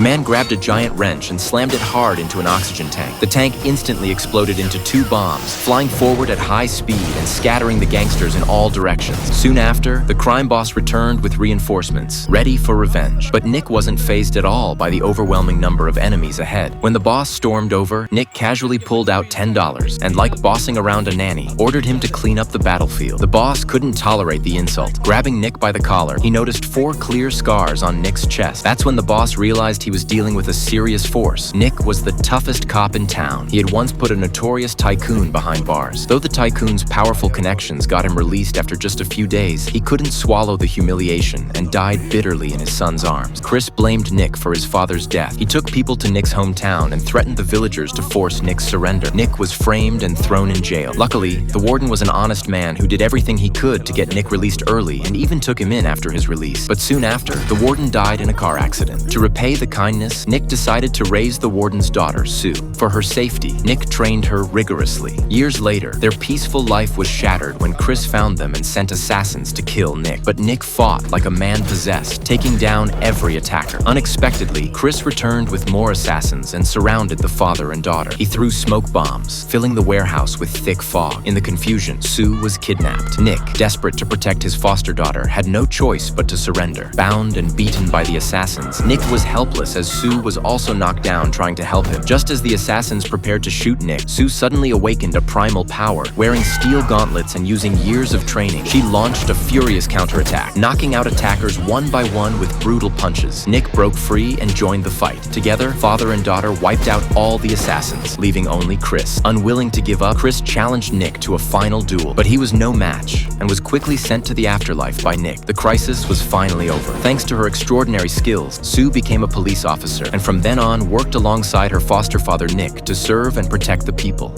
The man grabbed a giant wrench and slammed it hard into an oxygen tank. The tank instantly exploded into 2 bombs, flying forward at high speed and scattering the gangsters in all directions. Soon after, the crime boss returned with reinforcements, ready for revenge. But Nick wasn't fazed at all by the overwhelming number of enemies ahead. When the boss stormed over, Nick casually pulled out $10 and, like bossing around a nanny, ordered him to clean up the battlefield. The boss couldn't tolerate the insult. Grabbing Nick by the collar, he noticed 4 clear scars on Nick's chest. That's when the boss realized he was dealing with a serious force. Nick was the toughest cop in town. He had once put a notorious tycoon behind bars. Though the tycoon's powerful connections got him released after just a few days, he couldn't swallow the humiliation and died bitterly in his son's arms. Chris blamed Nick for his father's death. He took people to Nick's hometown and threatened the villagers to force Nick's surrender. Nick was framed and thrown in jail. Luckily, the warden was an honest man who did everything he could to get Nick released early and even took him in after his release. But soon after, the warden died in a car accident. To repay the kindness, Nick decided to raise the warden's daughter, Sue. For her safety, Nick trained her rigorously. Years later, their peaceful life was shattered when Chris found them and sent assassins to kill Nick. But Nick fought like a man possessed, taking down every attacker. Unexpectedly, Chris returned with more assassins and surrounded the father and daughter. He threw smoke bombs, filling the warehouse with thick fog. In the confusion, Sue was kidnapped. Nick, desperate to protect his foster daughter, had no choice but to surrender. Bound and beaten by the assassins, Nick was helpless as Sue was also knocked down trying to help him. Just as the assassins prepared to shoot Nick, Sue suddenly awakened a primal power. Wearing steel gauntlets and using years of training, she launched a furious counterattack, knocking out attackers one by one with brutal punches. Nick broke free and joined the fight. Together, father and daughter wiped out all the assassins, leaving only Chris. Unwilling to give up, Chris challenged Nick to a final duel, but he was no match and was quickly sent to the afterlife by Nick. The crisis was finally over. Thanks to her extraordinary skills, Sue became a police officer and from then on worked alongside her foster father Nick to serve and protect the people.